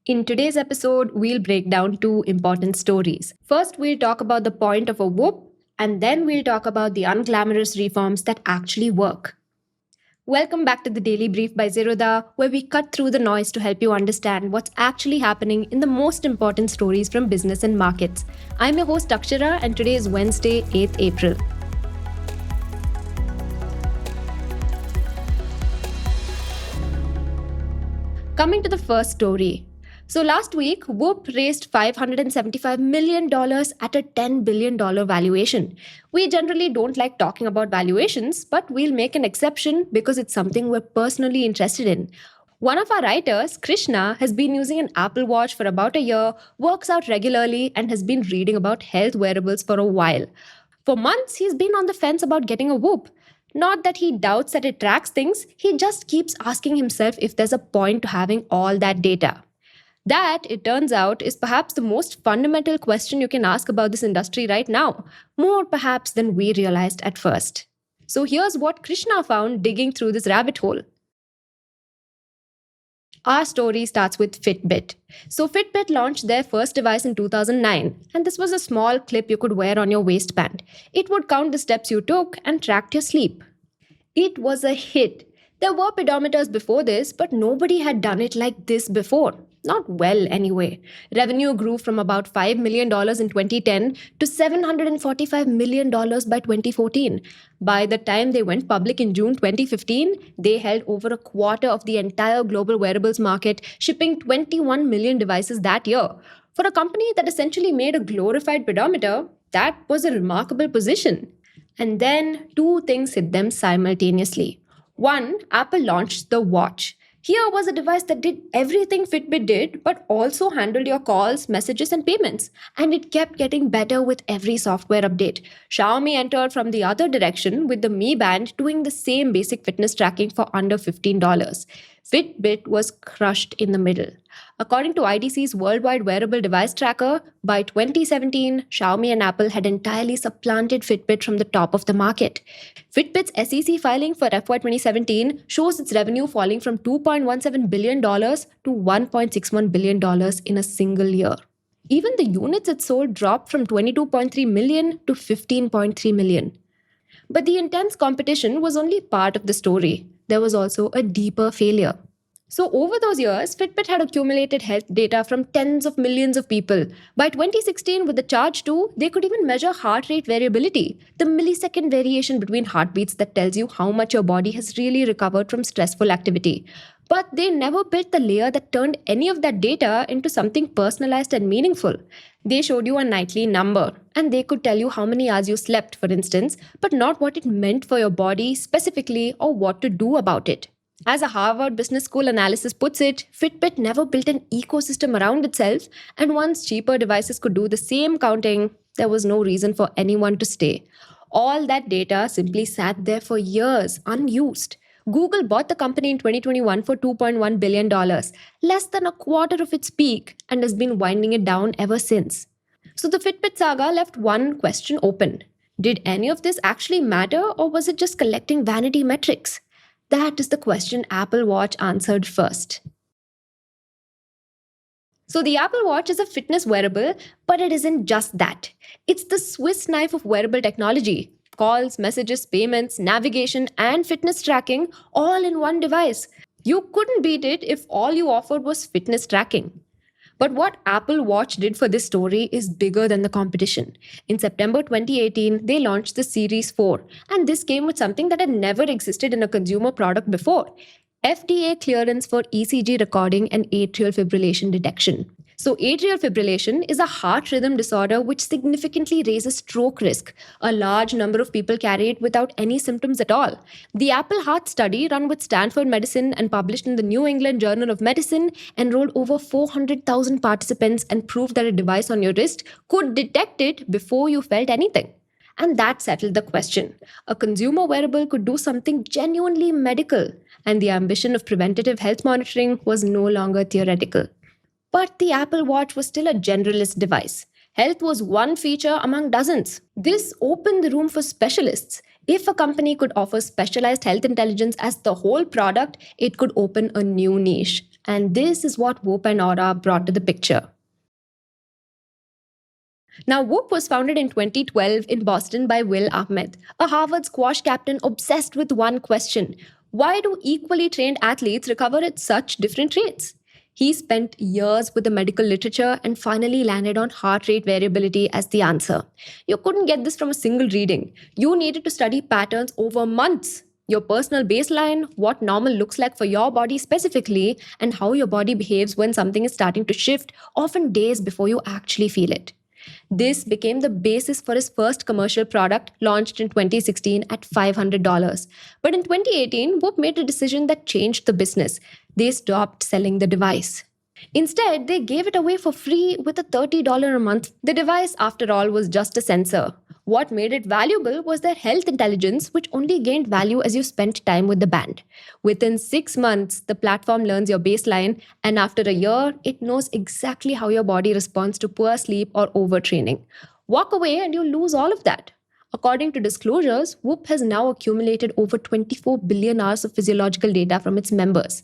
In today's episode, we'll break down two important stories. First, we'll talk about the point of a Whoop, and then we'll talk about the unglamorous reforms that actually work. Welcome back to the Daily Brief by Zerodha, where we cut through the noise to help you understand what's actually happening in the most important stories from business and markets. I'm your host Akshara, and today is Wednesday, 8th April. Coming to the first story. So last week, Whoop raised $575 million at a $10 billion valuation. We generally don't like talking about valuations, but we'll make an exception because it's something we're personally interested in. One of our writers, Krishna, has been using an Apple Watch for about a year, works out regularly, and has been reading about health wearables for a while. For months, he's been on the fence about getting a Whoop. Not that he doubts that it tracks things, he just keeps asking himself if there's a point to having all that data. That, it turns out, is perhaps the most fundamental question you can ask about this industry right now, more perhaps than we realized at first. So here's what Krishna found digging through this rabbit hole. Our story starts with Fitbit. So Fitbit launched their first device in 2009, and this was a small clip you could wear on your waistband. It would count the steps you took and tracked your sleep. It was a hit. There were pedometers before this, but nobody had done it like this before. Not well, anyway. Revenue grew from about $5 million in 2010 to $745 million by 2014. By the time they went public in June 2015, they held over a quarter of the entire global wearables market, shipping 21 million devices that year. For a company that essentially made a glorified pedometer, that was a remarkable position. And then two things hit them simultaneously. One, Apple launched the watch. Here was a device that did everything Fitbit did, but also handled your calls, messages, and payments. And it kept getting better with every software update. Xiaomi entered from the other direction with the Mi Band doing the same basic fitness tracking for under $15. Fitbit was crushed in the middle. According to IDC's Worldwide Wearable Device Tracker, by 2017, Xiaomi and Apple had entirely supplanted Fitbit from the top of the market. Fitbit's SEC filing for FY 2017 shows its revenue falling from $2.17 billion to $1.61 billion in a single year. Even the units it sold dropped from 22.3 million to 15.3 million. But the intense competition was only part of the story. There was also a deeper failure. So over those years, Fitbit had accumulated health data from tens of millions of people. By 2016, with the Charge 2, they could even measure heart rate variability, the millisecond variation between heartbeats that tells you how much your body has really recovered from stressful activity. But they never built the layer that turned any of that data into something personalized and meaningful. They showed you a nightly number, and they could tell you how many hours you slept, for instance, but not what it meant for your body specifically or what to do about it. As a Harvard Business School analysis puts it, Fitbit never built an ecosystem around itself, and once cheaper devices could do the same counting, there was no reason for anyone to stay. All that data simply sat there for years, unused. Google bought the company in 2021 for $2.1 billion, less than a quarter of its peak, and has been winding it down ever since. So the Fitbit saga left one question open. Did any of this actually matter, or was it just collecting vanity metrics? That is the question Apple Watch answered first. So the Apple Watch is a fitness wearable, but it isn't just that. It's the Swiss knife of wearable technology. Calls, messages, payments, navigation, and fitness tracking all in one device. You couldn't beat it if all you offered was fitness tracking. But what Apple Watch did for this story is bigger than the competition. In September 2018, they launched the Series 4, and this came with something that had never existed in a consumer product before: FDA clearance for ECG recording and atrial fibrillation detection. So atrial fibrillation is a heart rhythm disorder which significantly raises stroke risk. A large number of people carry it without any symptoms at all. The Apple Heart study, run with Stanford Medicine and published in the New England Journal of Medicine, enrolled over 400,000 participants and proved that a device on your wrist could detect it before you felt anything. And that settled the question. A consumer wearable could do something genuinely medical, and the ambition of preventative health monitoring was no longer theoretical. But the Apple Watch was still a generalist device. Health was one feature among dozens. This opened the room for specialists. If a company could offer specialized health intelligence as the whole product, it could open a new niche. And this is what Whoop and Aura brought to the picture. Now, Whoop was founded in 2012 in Boston by Will Ahmed, a Harvard squash captain obsessed with one question: why do equally trained athletes recover at such different rates? He spent years with the medical literature and finally landed on heart rate variability as the answer. You couldn't get this from a single reading. You needed to study patterns over months. Your personal baseline, what normal looks like for your body specifically, and how your body behaves when something is starting to shift, often days before you actually feel it. This became the basis for his first commercial product, launched in 2016 at $500. But in 2018, Whoop made a decision that changed the business. They stopped selling the device. Instead, they gave it away for free with a $30 a month. The device, after all, was just a sensor. What made it valuable was their health intelligence, which only gained value as you spent time with the band. Within 6 months, the platform learns your baseline, and after a year, it knows exactly how your body responds to poor sleep or overtraining. Walk away and you lose all of that. According to disclosures, Whoop has now accumulated over 24 billion hours of physiological data from its members.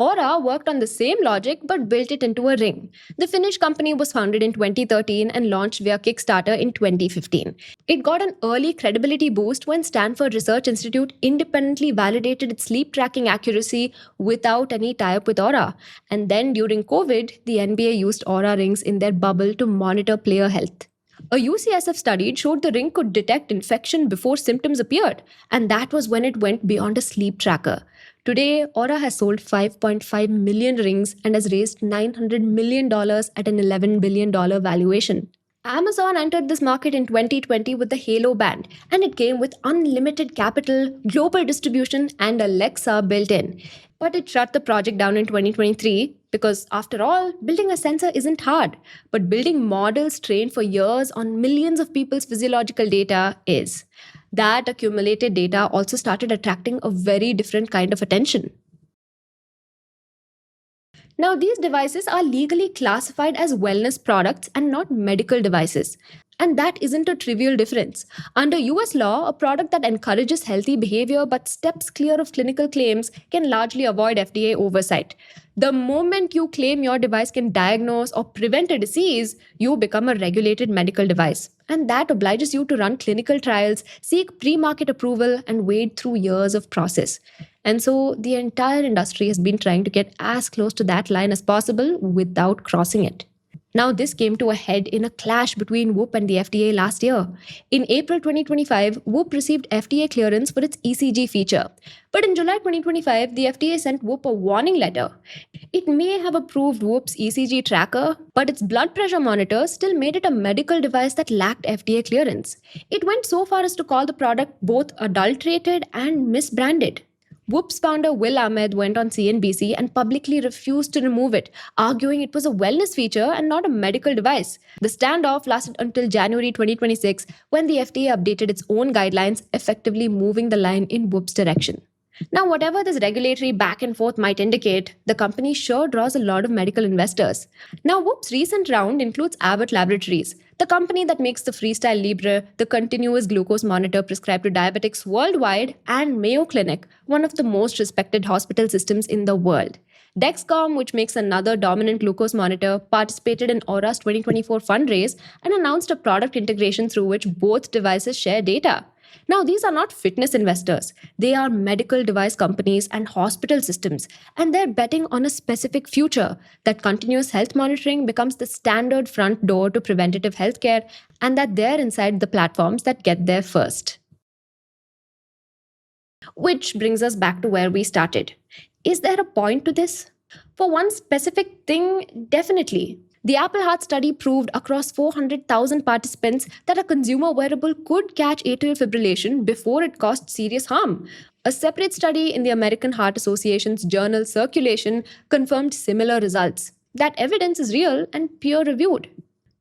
Aura worked on the same logic but built it into a ring. The Finnish company was founded in 2013 and launched via Kickstarter in 2015. It got an early credibility boost when Stanford Research Institute independently validated its sleep tracking accuracy without any tie-up with Aura. And then during COVID, the NBA used Aura rings in their bubble to monitor player health. A UCSF study showed the ring could detect infection before symptoms appeared, and that was when it went beyond a sleep tracker. Today, Aura has sold 5.5 million rings and has raised $900 million at an $11 billion valuation. Amazon entered this market in 2020 with the Halo band, and it came with unlimited capital, global distribution, and Alexa built in. But it shut the project down in 2023 because, after all, building a sensor isn't hard. But building models trained for years on millions of people's physiological data is. That accumulated data also started attracting a very different kind of attention. Now, these devices are legally classified as wellness products and not medical devices. And that isn't a trivial difference. Under US law, a product that encourages healthy behavior but steps clear of clinical claims can largely avoid FDA oversight. The moment you claim your device can diagnose or prevent a disease, you become a regulated medical device. And that obliges you to run clinical trials, seek pre market approval, and wade through years of process. And so the entire industry has been trying to get as close to that line as possible without crossing it. Now, this came to a head in a clash between Whoop and the FDA last year. In April 2025, Whoop received FDA clearance for its ECG feature. But in July 2025, the FDA sent Whoop a warning letter. It may have approved Whoop's ECG tracker, but its blood pressure monitor still made it a medical device that lacked FDA clearance. It went so far as to call the product both adulterated and misbranded. Whoop's founder Will Ahmed went on CNBC and publicly refused to remove it, arguing it was a wellness feature and not a medical device. The standoff lasted until January 2026, when the FDA updated its own guidelines, effectively moving the line in Whoop's direction. Now, whatever this regulatory back and forth might indicate, the company sure draws a lot of medical investors. Now, Whoop's recent round includes Abbott Laboratories, the company that makes the Freestyle Libre, the continuous glucose monitor prescribed to diabetics worldwide, and Mayo Clinic, one of the most respected hospital systems in the world. Dexcom, which makes another dominant glucose monitor, participated in Aura's 2024 fundraise and announced a product integration through which both devices share data. Now, these are not fitness investors. They are medical device companies and hospital systems, and they're betting on a specific future that continuous health monitoring becomes the standard front door to preventative healthcare, and that they're inside the platforms that get there first. Which brings us back to where we started. Is there a point to this? For one specific thing, definitely. The Apple Heart study proved across 400,000 participants that a consumer wearable could catch atrial fibrillation before it caused serious harm. A separate study in the American Heart Association's journal Circulation confirmed similar results. That evidence is real and peer-reviewed.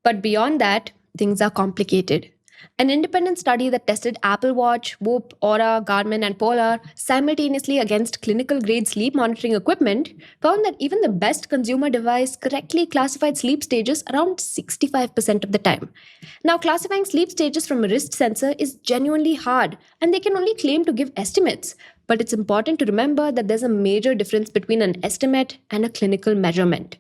But beyond that, things are complicated. An independent study that tested Apple Watch, Whoop, Oura, Garmin, and Polar simultaneously against clinical grade sleep monitoring equipment found that even the best consumer device correctly classified sleep stages around 65% of the time. Now, classifying sleep stages from a wrist sensor is genuinely hard, and they can only claim to give estimates. But it's important to remember that there's a major difference between an estimate and a clinical measurement.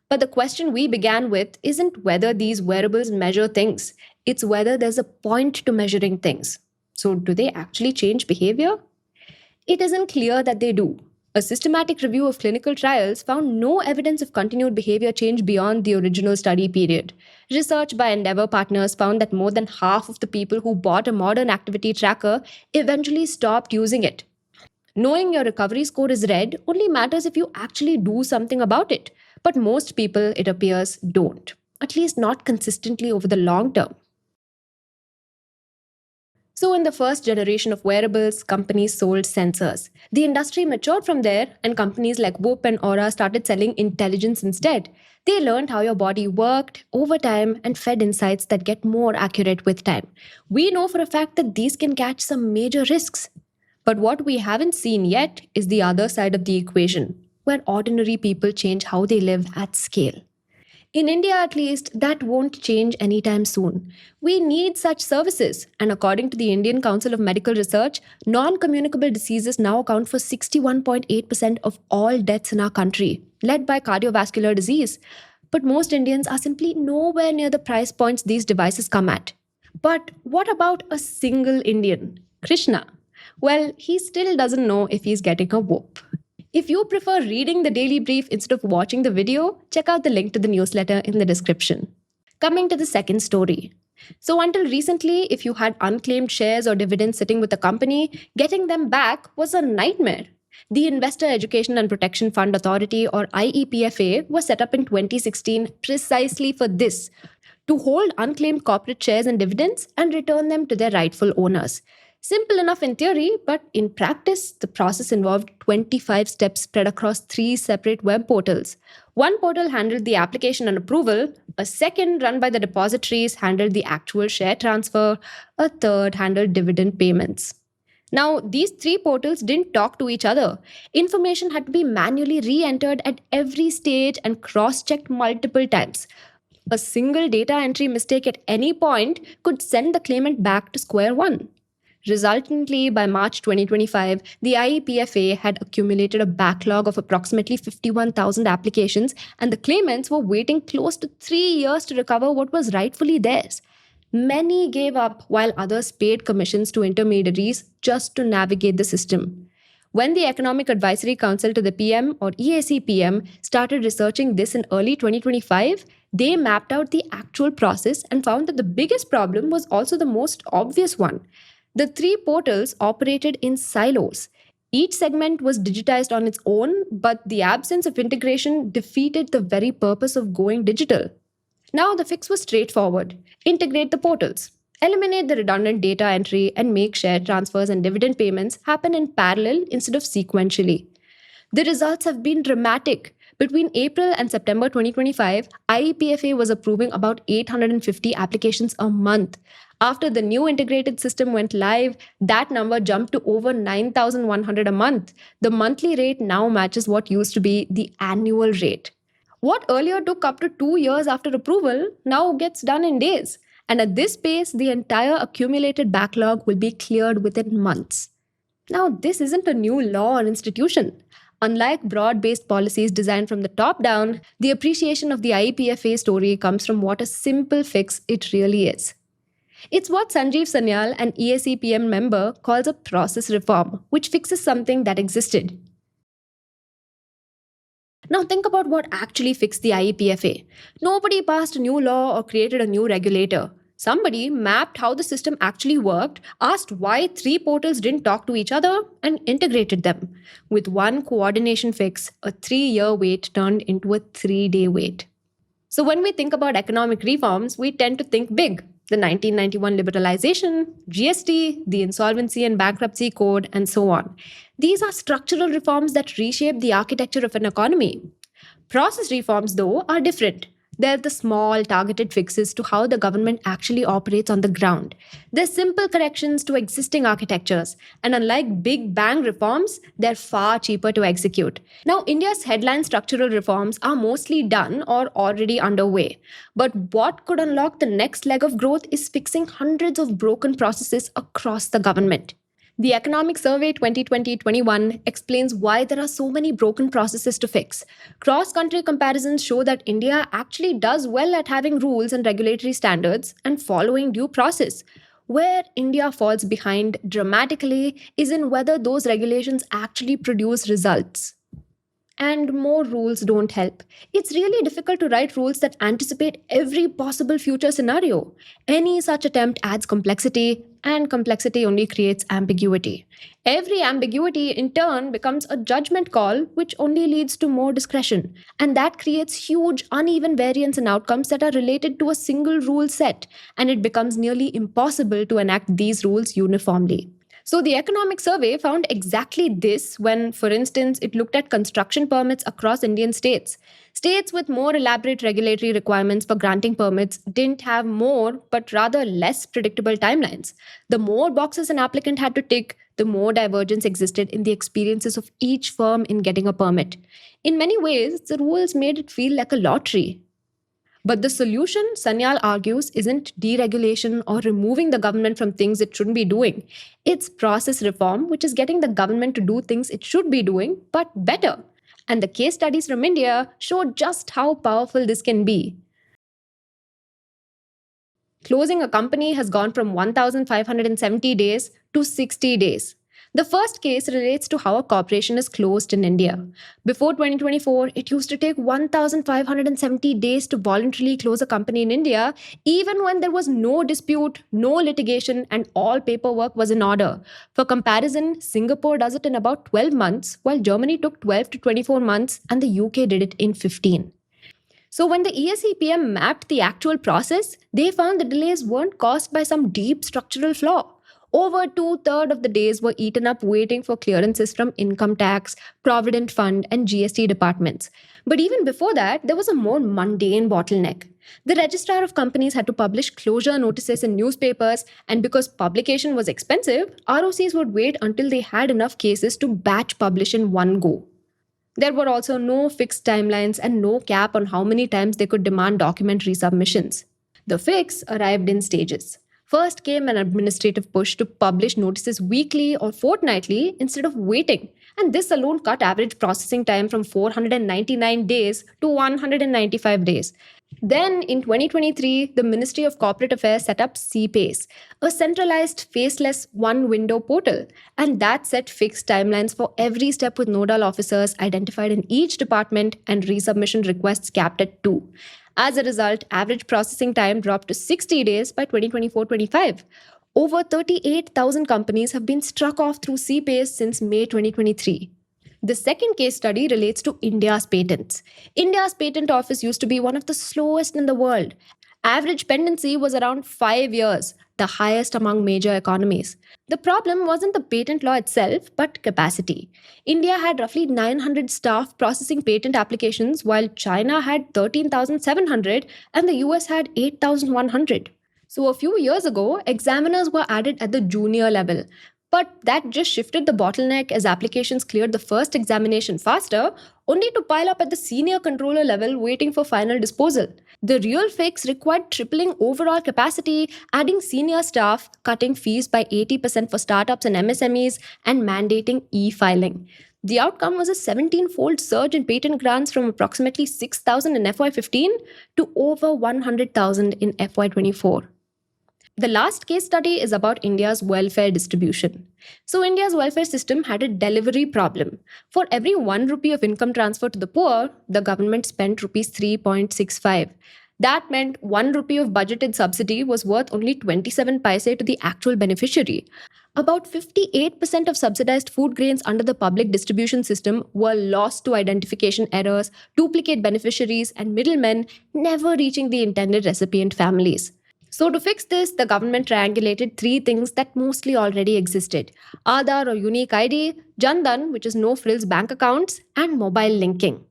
But the question we began with isn't whether these wearables measure things, it's whether there's a point to measuring things. So, do they actually change behavior? It isn't clear that they do. A systematic review of clinical trials found no evidence of continued behavior change beyond the original study period. Research by Endeavor partners found that more than half of the people who bought a modern activity tracker eventually stopped using it. Knowing your recovery score is red only matters if you actually do something about it. But most people, it appears, don't. At least not consistently over the long term. So, in the first generation of wearables, companies sold sensors. The industry matured from there, and companies like Whoop and Aura started selling intelligence instead. They learned how your body worked over time and fed insights that get more accurate with time. We know for a fact that these can catch some major risks. But what we haven't seen yet is the other side of the equation, where ordinary people change how they live at scale. In India, at least, that won't change anytime soon. We need such services, and according to the Indian Council of Medical Research, non communicable diseases now account for 61.8% of all deaths in our country, led by cardiovascular disease. But most Indians are simply nowhere near the price points these devices come at. But what about a single Indian, Krishna? Well, he still doesn't know if he's getting a whoop. If you prefer reading the daily brief instead of watching the video, check out the link to the newsletter in the description. Coming to the second story. So, until recently, if you had unclaimed shares or dividends sitting with a company, getting them back was a nightmare. The Investor Education and Protection Fund Authority, or IEPFA, was set up in 2016 precisely for this, to hold unclaimed corporate shares and dividends and return them to their rightful owners. Simple enough in theory, but in practice, the process involved 25 steps spread across 3 separate web portals. One portal handled the application and approval, a second, run by the depositories, handled the actual share transfer, a third handled dividend payments. Now, these 3 portals didn't talk to each other. Information had to be manually re entered at every stage and cross checked multiple times. A single data entry mistake at any point could send the claimant back to square one. Resultantly, by March 2025, the IEPFA had accumulated a backlog of approximately 51,000 applications, and the claimants were waiting close to 3 years to recover what was rightfully theirs. Many gave up while others paid commissions to intermediaries just to navigate the system. When the Economic Advisory Council to the PM, or EAC-PM, started researching this in early 2025, they mapped out the actual process and found that the biggest problem was also the most obvious one. The 3 portals operated in silos. Each segment was digitized on its own, but the absence of integration defeated the very purpose of going digital. Now, the fix was straightforward: integrate the portals, eliminate the redundant data entry, and make share transfers and dividend payments happen in parallel instead of sequentially. The results have been dramatic. Between April and September 2025, IEPFA was approving about 850 applications a month. After the new integrated system went live, that number jumped to over 9,100 a month. The monthly rate now matches what used to be the annual rate. What earlier took up to 2 years after approval now gets done in days. And at this pace, the entire accumulated backlog will be cleared within months. Now, this isn't a new law or institution. Unlike broad-based policies designed from the top down, the appreciation of the IEPFA story comes from what a simple fix it really is. It's what Sanjeev Sanyal, an EAC-PM member, calls a process reform, which fixes something that existed. Now think about what actually fixed the IEPFA. Nobody passed a new law or created a new regulator. Somebody mapped how the system actually worked, asked why 3 portals didn't talk to each other, and integrated them. With one coordination fix, a 3-year wait turned into a 3-day wait. So when we think about economic reforms, we tend to think big. The 1991 liberalization, GST, the Insolvency and Bankruptcy Code, and so on. These are structural reforms that reshape the architecture of an economy. Process reforms, though, are different. They're the small, targeted fixes to how the government actually operates on the ground. They're simple corrections to existing architectures, and unlike big bang reforms, they're far cheaper to execute. Now, India's headline structural reforms are mostly done or already underway. But what could unlock the next leg of growth is fixing hundreds of broken processes across the government. The Economic Survey 2020-21 explains why there are so many broken processes to fix. Cross-country comparisons show that India actually does well at having rules and regulatory standards and following due process. Where India falls behind dramatically is in whether those regulations actually produce results. And more rules don't help. It's really difficult to write rules that anticipate every possible future scenario. Any such attempt adds complexity, and complexity only creates ambiguity. Every ambiguity, in turn, becomes a judgment call, which only leads to more discretion. And that creates huge, uneven variance in outcomes that are related to a single rule set, and it becomes nearly impossible to enact these rules uniformly. So, the Economic Survey found exactly this when, for instance, it looked at construction permits across Indian states. States with more elaborate regulatory requirements for granting permits didn't have more, but rather less predictable timelines. The more boxes an applicant had to tick, the more divergence existed in the experiences of each firm in getting a permit. In many ways, the rules made it feel like a lottery. But the solution, Sanyal argues, isn't deregulation or removing the government from things it shouldn't be doing. It's process reform, which is getting the government to do things it should be doing, but better. And the case studies from India show just how powerful this can be. Closing a company has gone from 1,570 days to 60 days. The first case relates to how a corporation is closed in India. Before 2024, it used to take 1,570 days to voluntarily close a company in India, even when there was no dispute, no litigation, and all paperwork was in order. For comparison, Singapore does it in about 12 months, while Germany took 12 to 24 months, and the UK did it in 15. So when the ESEPM mapped the actual process, they found the delays weren't caused by some deep structural flaw. Over 2/3 of the days were eaten up waiting for clearances from income tax, provident fund, and GST departments. But even before that, there was a more mundane bottleneck. The registrar of companies had to publish closure notices in newspapers, and because publication was expensive, ROCs would wait until they had enough cases to batch publish in one go. There were also no fixed timelines and no cap on how many times they could demand document resubmissions. The fix arrived in stages. First came an administrative push to publish notices weekly or fortnightly instead of waiting, and this alone cut average processing time from 499 days to 195 days. Then, in 2023, the Ministry of Corporate Affairs set up CPACE, a centralized, faceless, one-window portal, and that set fixed timelines for every step with nodal officers identified in each department and resubmission requests capped at 2. As a result, average processing time dropped to 60 days by 2024-25. Over 38,000 companies have been struck off through CPACE since May 2023. The second case study relates to India's patents. India's patent office used to be one of the slowest in the world. Average pendency was around 5 years, the highest among major economies. The problem wasn't the patent law itself, but capacity. India had roughly 900 staff processing patent applications, while China had 13,700 and the US had 8,100. So a few years ago, examiners were added at the junior level. But that just shifted the bottleneck as applications cleared the first examination faster, only to pile up at the senior controller level waiting for final disposal. The real fix required tripling overall capacity, adding senior staff, cutting fees by 80% for startups and MSMEs, and mandating e-filing. The outcome was a 17-fold surge in patent grants from approximately 6,000 in FY15 to over 100,000 in FY24. The last case study is about India's welfare distribution. So India's welfare system had a delivery problem. For every 1 rupee of income transfer to the poor, the government spent rupees 3.65. That meant 1 rupee of budgeted subsidy was worth only 27 paise to the actual beneficiary. About 58% of subsidized food grains under the public distribution system were lost to identification errors, duplicate beneficiaries, and middlemen, never reaching the intended recipient families. So to fix this, the government triangulated 3 things that mostly already existed: Aadhaar or unique ID, Jan Dhan, which is no-frills bank accounts, and mobile linking.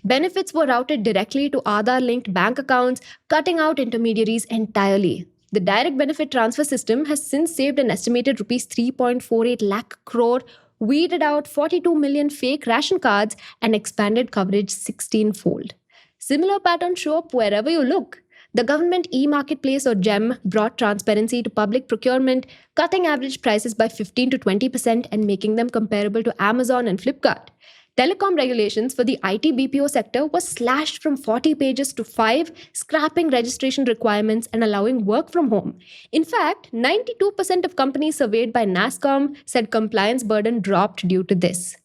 Benefits were routed directly to Aadhaar linked bank accounts, cutting out intermediaries entirely. The direct benefit transfer system has since saved an estimated rupees 3.48 lakh crore, weeded out 42 million fake ration cards, and expanded coverage 16-fold. Similar patterns show up wherever you look. The government e-marketplace or GEM brought transparency to public procurement, cutting average prices by 15 to 20% and making them comparable to Amazon and Flipkart. Telecom regulations for the IT BPO sector was slashed from 40 pages to 5, scrapping registration requirements and allowing work from home. In fact, 92% of companies surveyed by NASSCOM said compliance burden dropped due to this.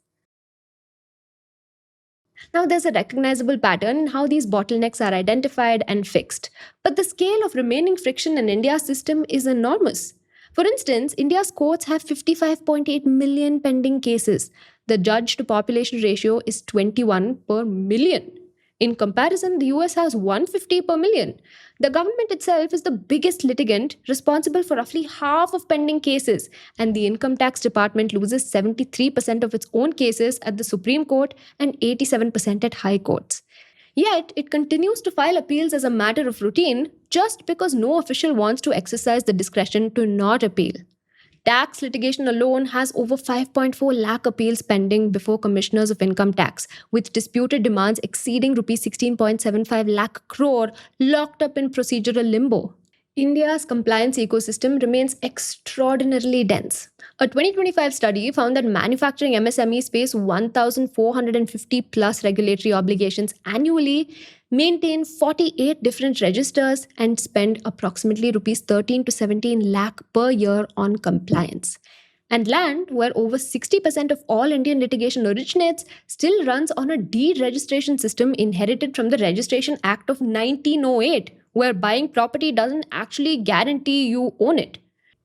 Now, there's a recognizable pattern in how these bottlenecks are identified and fixed. But the scale of remaining friction in India's system is enormous. For instance, India's courts have 55.8 million pending cases. The judge to population ratio is 21 per million. In comparison, the US has 150 per million. The government itself is the biggest litigant, responsible for roughly half of pending cases, and the Income Tax Department loses 73% of its own cases at the Supreme Court and 87% at high courts. Yet, it continues to file appeals as a matter of routine just because no official wants to exercise the discretion to not appeal. Tax litigation alone has over 5.4 lakh appeals pending before commissioners of income tax, with disputed demands exceeding rupees 16.75 lakh crore locked up in procedural limbo. India's compliance ecosystem remains extraordinarily dense. A 2025 study found that manufacturing MSMEs face 1,450 plus regulatory obligations annually, maintain 48 different registers, and spend approximately rupees 13 to 17 lakh per year on compliance. And land, where over 60% of all Indian litigation originates, still runs on a deed registration system inherited from the Registration Act of 1908, where buying property doesn't actually guarantee you own it.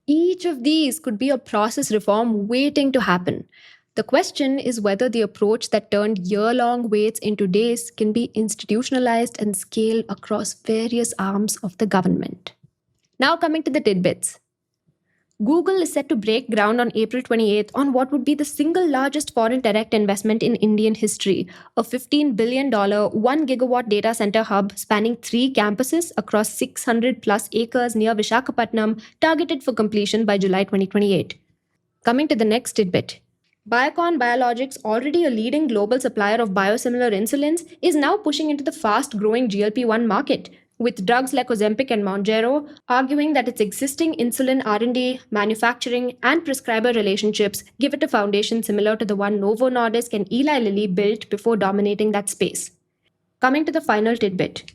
Each of these could be a process reform waiting to happen. The question is whether the approach that turned year-long waits into days can be institutionalized and scaled across various arms of the government. Now coming to the tidbits. Google is set to break ground on April 28th on what would be the single largest foreign direct investment in Indian history, a $15 billion 1 gigawatt data center hub spanning 3 campuses across 600 plus acres near Visakhapatnam, targeted for completion by July 2028. Coming to the next tidbit. Biocon Biologics, already a leading global supplier of biosimilar insulins, is now pushing into the fast-growing GLP-1 market, with drugs like Ozempic and Mounjaro arguing that its existing insulin R&D, manufacturing, and prescriber relationships give it a foundation similar to the one Novo Nordisk and Eli Lilly built before dominating that space. Coming to the final tidbit.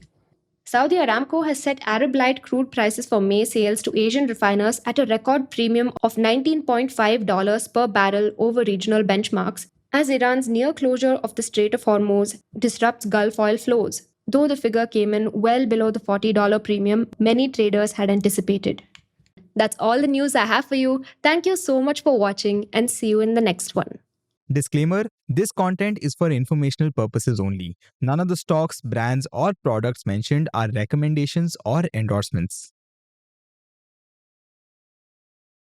Saudi Aramco has set Arab Light crude prices for May sales to Asian refiners at a record premium of $19.5 per barrel over regional benchmarks, as Iran's near closure of the Strait of Hormuz disrupts Gulf oil flows, though the figure came in well below the $40 premium many traders had anticipated. That's all the news I have for you. Thank you so much for watching, and see you in the next one. Disclaimer: this content is for informational purposes only. None of the stocks, brands, or products mentioned are recommendations or endorsements.